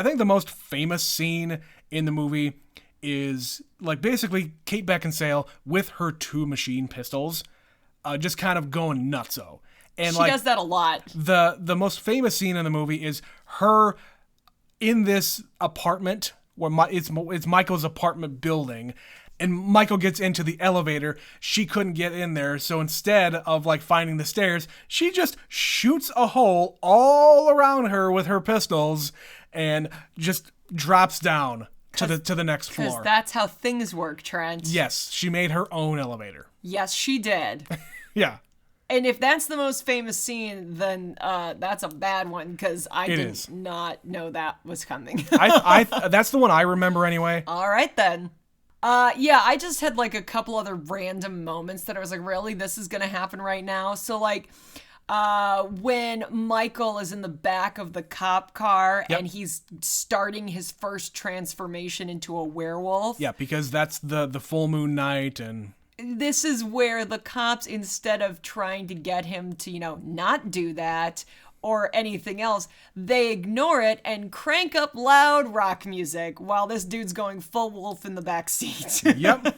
think the most famous scene in the movie is like basically Kate Beckinsale with her 2 machine pistols, just kind of going nutso. And she does that a lot. The most famous scene in the movie is her in this apartment where it's Michael's apartment building, and Michael gets into the elevator. She couldn't get in there, so instead of like finding the stairs, she just shoots a hole all around her with her pistols and just drops down to the next floor. Because that's how things work, Trent. Yes, she made her own elevator. Yes, she did. Yeah. And if that's the most famous scene, then that's a bad one, because I did not know that was coming. I that's the one I remember anyway. All right, then. Yeah, I just had like a couple other random moments that I was like, really, this is going to happen right now? So like when Michael is in the back of the cop car and he's starting his first transformation into a werewolf. Yeah, because that's the full moon night and... This is where the cops, instead of trying to get him to, not do that or anything else, they ignore it and crank up loud rock music while this dude's going full wolf in the back seat. Yep.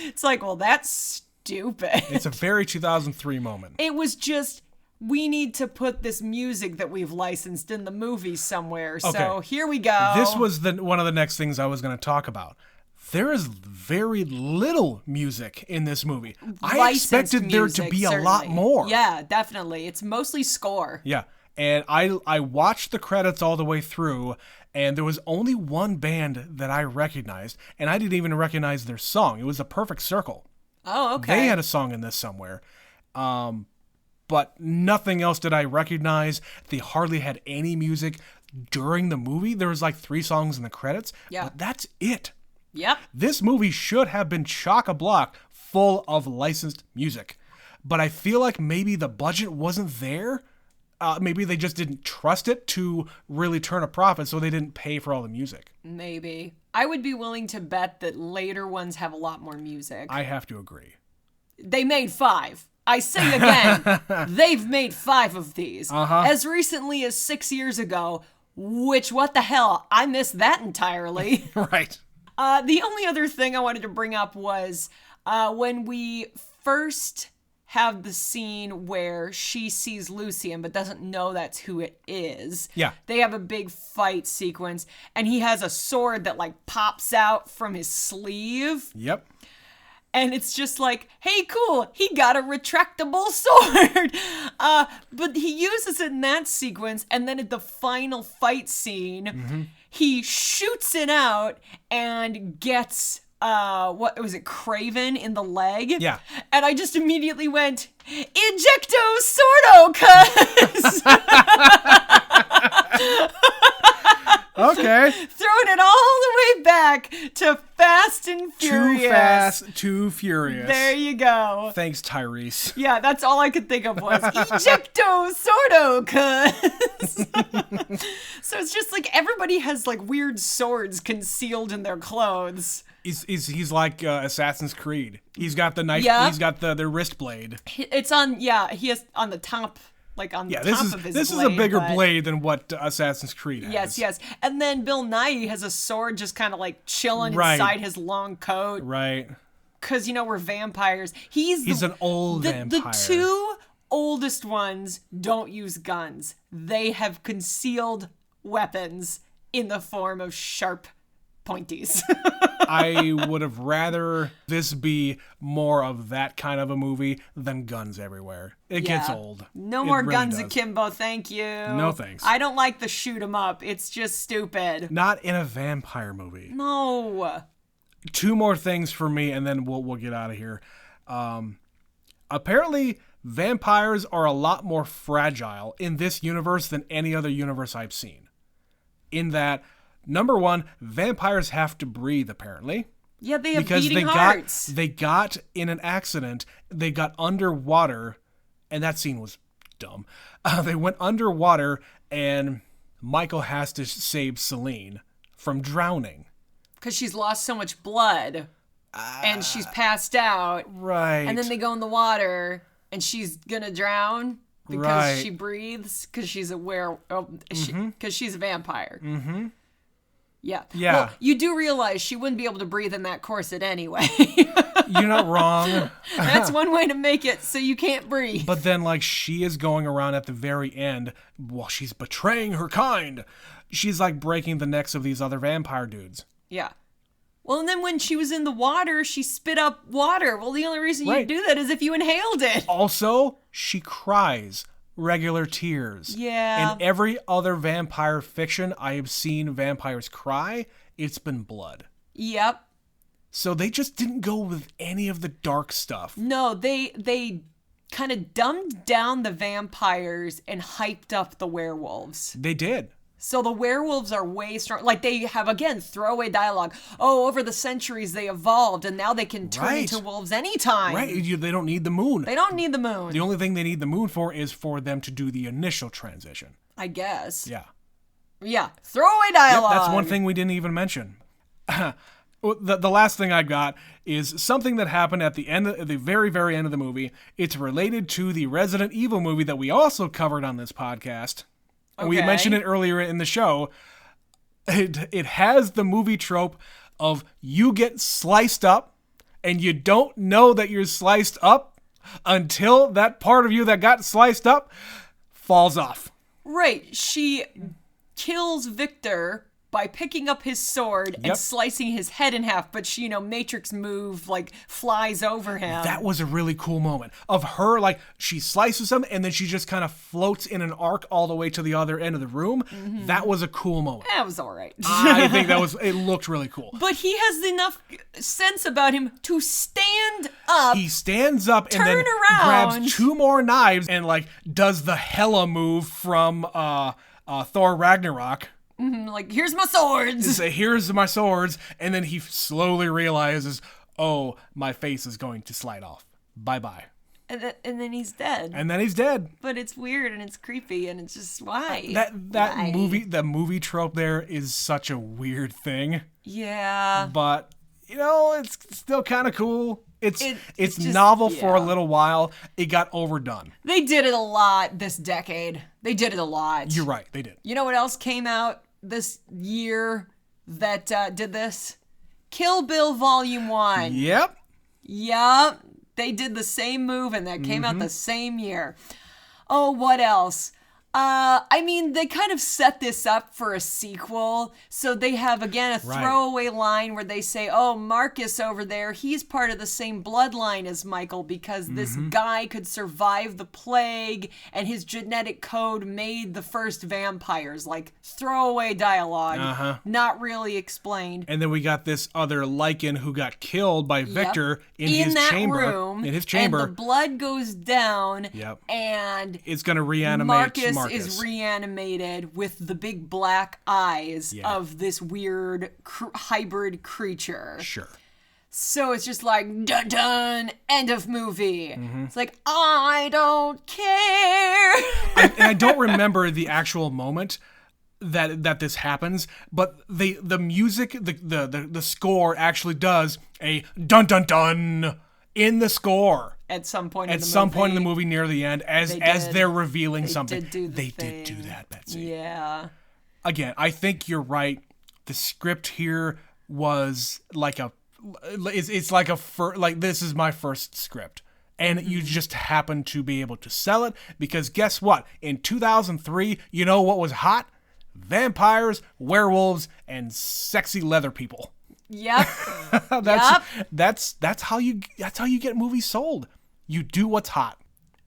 It's like, well, that's stupid. It's a very 2003 moment. It was just, we need to put this music that we've licensed in the movie somewhere. Okay. So here we go. This was one of the next things I was going to talk about. There is very little music in this movie. I expected there to be a lot more. Yeah, definitely. It's mostly score. Yeah. And I watched the credits all the way through, and there was only one band that I recognized, and I didn't even recognize their song. It was A Perfect Circle. Oh, okay. They had a song in this somewhere. But nothing else did I recognize. They hardly had any music during the movie. There was like 3 songs in the credits. Yeah. But that's it. Yep. This movie should have been chock-a-block full of licensed music. But I feel like maybe the budget wasn't there. Maybe they just didn't trust it to really turn a profit, so they didn't pay for all the music. Maybe. I would be willing to bet that later ones have a lot more music. I have to agree. They made 5. I say again, they've made 5 of these. As recently as 6 years ago, which, what the hell, I missed that entirely. Right. The only other thing I wanted to bring up was when we first have the scene where she sees Lucian but doesn't know that's who it is. Yeah. They have a big fight sequence, and he has a sword that like pops out from his sleeve. Yep. And it's just like, hey, cool, he got a retractable sword. But he uses it in that sequence, and then at the final fight scene, he shoots it out and gets, what was it, Craven in the leg? Yeah. And I just immediately went, Ejecto Sordo, cuz! Okay. Throwing it all the way back to Fast and Furious. Too Fast, Too Furious. There you go. Thanks, Tyrese. Yeah, that's all I could think of was Ejecto Sordo, cuz. So it's just like everybody has like weird swords concealed in their clothes. He's like Assassin's Creed. He's got the knife. Yeah. He's got the wrist blade. It's on, yeah, he has on the top. Like on the top of his blade. This is a bigger blade than what Assassin's Creed has. Yes. And then Bill Nighy has a sword just kind of like chilling inside his long coat. Right. Because, we're vampires. He's an old vampire. The 2 oldest ones don't use guns. They have concealed weapons in the form of sharp pointies. I would have rather this be more of that kind of a movie than guns everywhere. It gets old. No more really guns does. akimbo, thank you. No thanks. I don't like the shoot 'em up. It's just stupid. Not in a vampire movie. No. 2 more things for me, and then we'll get out of here. Apparently, vampires are a lot more fragile in this universe than any other universe I've seen. In that, number 1, vampires have to breathe, apparently. Yeah, they have beating hearts. They got in an accident. They got underwater, and that scene was dumb. They went underwater, and Michael has to save Celine from drowning. Because she's lost so much blood. And she's passed out. Right. And then they go in the water and she's going to drown because she breathes. Because she's a because she's a vampire. Mm-hmm. Yeah. Well, you do realize she wouldn't be able to breathe in that corset anyway. You're not wrong. That's one way to make it so you can't breathe. But then, like, she is going around at the very end while she's betraying her kind. She's, like, breaking the necks of these other vampire dudes. Yeah. Well, and then when she was in the water, she spit up water. Well, the only reason you do that is if you inhaled it. Also, she cries regular tears. Yeah. In every other vampire fiction I have seen vampires cry, it's been blood. Yep. So they just didn't go with any of the dark stuff. No, they kind of dumbed down the vampires and hyped up the werewolves. They did. So the werewolves are way strong. Like, they have, again, throwaway dialogue. Oh, over the centuries they evolved, and now they can turn into wolves anytime. Right. They don't need the moon. They don't need the moon. The only thing they need the moon for is for them to do the initial transition. I guess. Yeah. Yeah. Throwaway dialogue. Yep, that's one thing we didn't even mention. The last thing I got is something that happened at the very, very end of the movie. It's related to the Resident Evil movie that we also covered on this podcast. And we mentioned it earlier in the show. It has the movie trope of you get sliced up and you don't know that you're sliced up until that part of you that got sliced up falls off. Right. She kills Victor by picking up his sword and slicing his head in half, but she, Matrix move, like, flies over him. That was a really cool moment of her, like, she slices him and then she just kind of floats in an arc all the way to the other end of the room. Mm-hmm. That was a cool moment. That was all right. I think it looked really cool. But he has enough sense about him to stand up. He stands up and then grabs 2 more knives and, like, does the Hela move from Thor Ragnarok. Like, here's my swords. Here's my swords. And then he slowly realizes, oh, my face is going to slide off. Bye-bye. And then he's dead. And then he's dead. But it's weird and it's creepy and it's just, why? That movie trope there is such a weird thing. Yeah. But, it's still kind of cool. It's just novel for a little while. It got overdone. They did it a lot this decade. They did it a lot. You're right. They did. You know what else came out this year that did this? Kill Bill Volume 1. Yep. They did the same move and that came out the same year. Oh, what else? They kind of set this up for a sequel. So they have, again, a throwaway line where they say, oh, Marcus over there, he's part of the same bloodline as Michael because this guy could survive the plague and his genetic code made the first vampires. Like, throwaway dialogue. Not really explained. And then we got this other Lycan who got killed by Victor in his chamber. In his chamber. And the blood goes down. Yep. And it's going to reanimate Marcus is reanimated with the big black eyes of this weird hybrid creature. Sure. So it's just like, dun-dun, end of movie. It's like, I don't care. And I don't remember the actual moment that this happens, but the music, the score actually does a dun-dun-dun in the score. At some point in the movie near the end, as they're revealing something. They did do that, Betsy. Yeah. Again, I think you're right. The script here was like it's like this is my first script. And you just happen to be able to sell it because guess what? In 2003, you know what was hot? Vampires, werewolves, and sexy leather people. Yep. That's how you get movies sold. You do what's hot.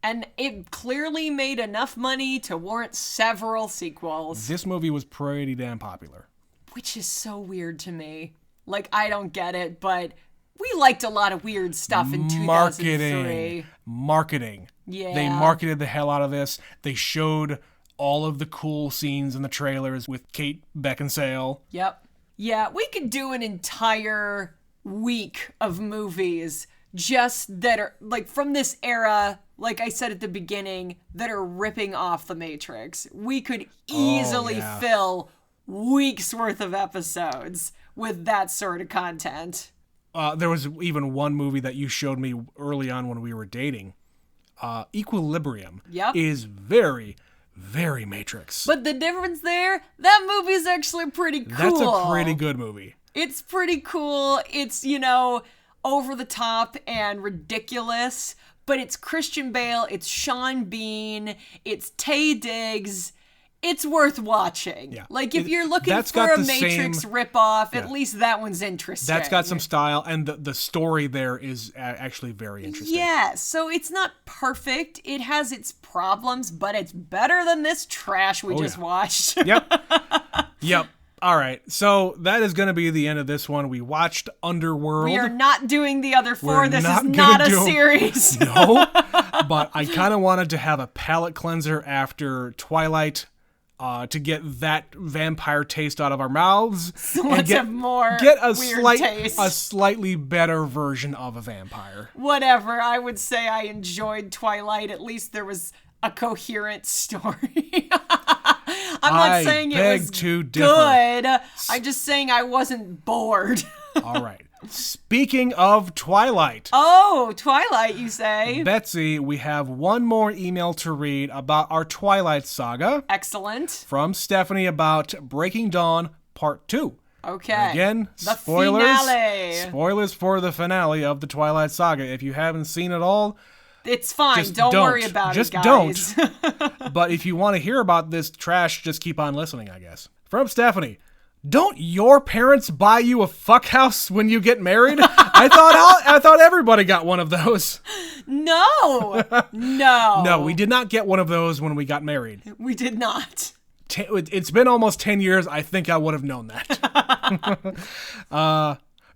And it clearly made enough money to warrant several sequels. This movie was pretty damn popular. Which is so weird to me. Like, I don't get it, but we liked a lot of weird stuff in 2003. Marketing. Yeah. They marketed the hell out of this. They showed all of the cool scenes in the trailers with Kate Beckinsale. Yep. Yeah, we could do an entire week of movies just that are, like, from this era like I said at the beginning, that are ripping off the Matrix. We could easily fill weeks worth of episodes with that sort of content. There was even one movie that you showed me early on when we were dating. Equilibrium is very, very Matrix. But the difference there, that movie is actually pretty cool. That's a pretty good movie. It's pretty cool. It's, over the top and ridiculous, but it's Christian Bale, it's Sean Bean, it's Taye Diggs. It's worth watching. Yeah. Like, if you're looking for a Matrix ripoff, at least that one's interesting. That's got some style, and the story there is actually very interesting. Yeah, so it's not perfect. It has its problems, but it's better than this trash we just watched. Yep. All right, so that is going to be the end of this one. We watched Underworld. We are not doing the other four. This is not a series. No, but I kind of wanted to have a palate cleanser after Twilight. To get that vampire taste out of our mouths. So let's have more taste. A slightly better version of a vampire. Whatever. I would say I enjoyed Twilight. At least there was a coherent story. I'm not saying it was good. I'm just saying I wasn't bored. All right. Speaking of Twilight. Oh, Twilight, you say? Betsy, we have one more email to read about our Twilight saga. Excellent. From Stephanie about Breaking Dawn Part 2. Okay. And again, the spoilers. Finale. Spoilers for the finale of the Twilight saga. If you haven't seen it all, it's fine. Don't worry about it, guys. Just don't. But if you want to hear about this trash, just keep on listening, I guess. From Stephanie. Don't your parents buy you a fuck house when you get married? I thought everybody got one of those. No. No, we did not get one of those when we got married. We did not. It's been almost 10 years. I think I would have known that.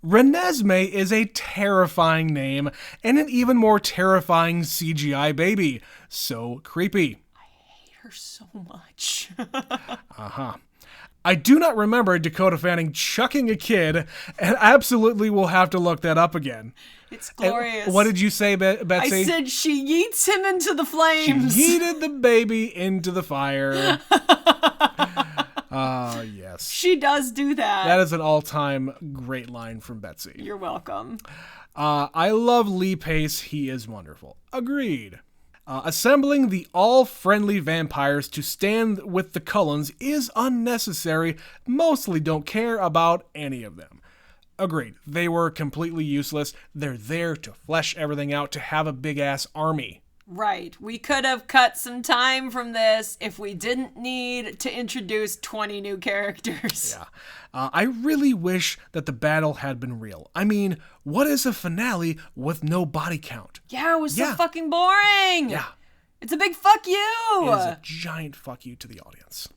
Renesmee is a terrifying name and an even more terrifying CGI baby. So creepy. I hate her so much. Uh-huh. I do not remember Dakota Fanning chucking a kid, and absolutely will have to look that up again. It's glorious. And what did you say, Betsy? I said she yeets him into the flames. She yeeted the baby into the fire. Yes. She does do that. That is an all-time great line from Betsy. You're welcome. I love Lee Pace. He is wonderful. Agreed. Assembling the all-friendly vampires to stand with the Cullens is unnecessary. Mostly don't care about any of them. Agreed. They were completely useless. They're there to flesh everything out, to have a big-ass army. Right. We could have cut some time from this if we didn't need to introduce 20 new characters. Yeah. I really wish that the battle had been real. I mean, what is a finale with no body count? Yeah, it was so fucking boring. Yeah. It's a big fuck you. It is a giant fuck you to the audience.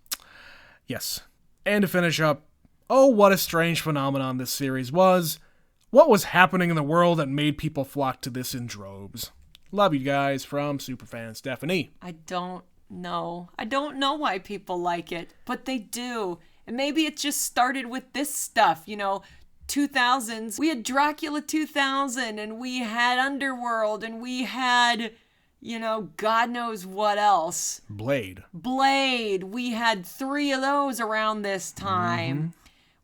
Yes. And to finish up, oh, what a strange phenomenon this series was. What was happening in the world that made people flock to this in droves? Love you guys, from Superfan Stephanie. I don't know. I don't know why people like it, but they do. And maybe it just started with this stuff, 2000s. We had Dracula 2000, and we had Underworld, and we had, God knows what else. Blade. We had 3 of those around this time. Mm-hmm.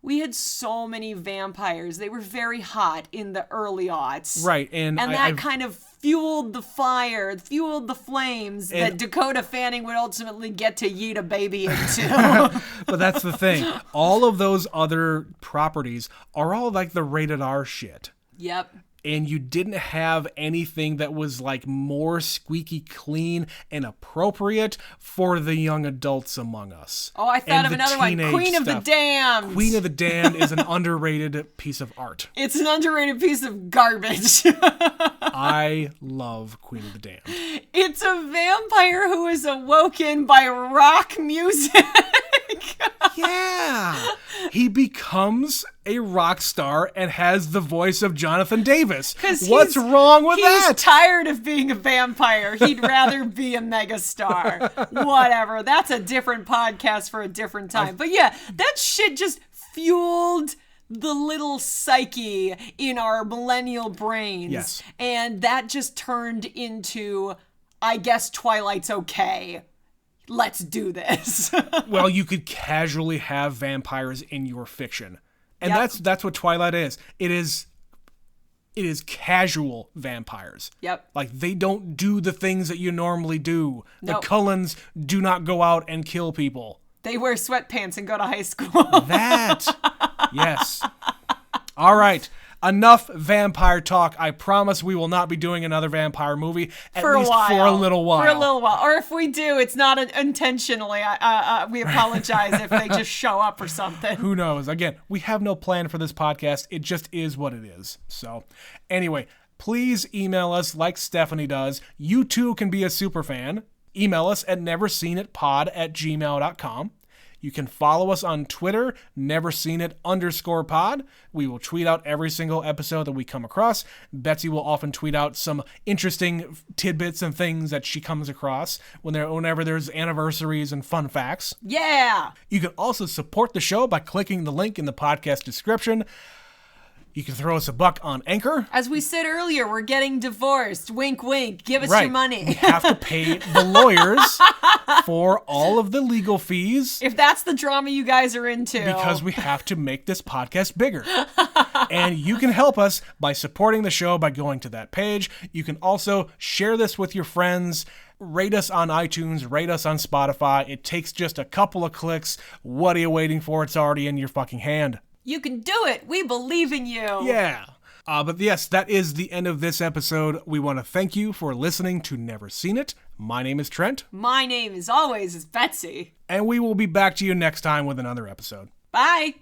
We had so many vampires. They were very hot in the early aughts. Right, and that kind of fueled the fire, fueled the flames that Dakota Fanning would ultimately get to yeet a baby into. But that's the thing. All of those other properties are all like the rated R shit. Yep. And you didn't have anything that was like more squeaky clean and appropriate for the young adults among us. Oh, I thought of another one. Queen of the Damned. Queen of the Damned is an underrated piece of art. It's an underrated piece of garbage. I love Queen of the Damned. It's a vampire who is awoken by rock music. Yeah. He becomes a rock star and has the voice of Jonathan Davis. What's wrong with that? He's tired of being a vampire. He'd rather be a megastar. Whatever. That's a different podcast for a different time. But yeah, that shit just fueled the little psyche in our millennial brains. Yes. And that just turned into I guess Twilight's okay. Let's do this. Well, you could casually have vampires in your fiction. And Yep. that's what Twilight is. It is casual vampires. Yep. Like, they don't do the things that you normally do. The Nope. Cullens do not go out and kill people. They wear sweatpants and go to high school. That. Yes. All right. Enough vampire talk. I promise we will not be doing another vampire movie, at For a least while. for a little while. For a little while. Or if we do, it's not intentionally. We apologize if they just show up or something. Who knows? Again, we have no plan for this podcast. It just is what it is. So, anyway, please email us like Stephanie does. You too can be a super fan. Email us at neverseenitpod@gmail.com. You can follow us on Twitter, neverseenit_pod. We will tweet out every single episode that we come across. Betsy will often tweet out some interesting tidbits and things that she comes across whenever there's anniversaries and fun facts. Yeah. You can also support the show by clicking the link in the podcast description. You can throw us a buck on Anchor. As we said earlier, we're getting divorced. Wink, wink. Give us Right. your money. We have to pay the lawyers for all of the legal fees. If that's the drama you guys are into. Because we have to make this podcast bigger. And you can help us by supporting the show by going to that page. You can also share this with your friends. Rate us on iTunes. Rate us on Spotify. It takes just a couple of clicks. What are you waiting for? It's already in your fucking hand. You can do it. We believe in you. Yeah. But yes, that is the end of this episode. We want to thank you for listening to Never Seen It. My name is Trent. My name, as always, is Betsy. And we will be back to you next time with another episode. Bye.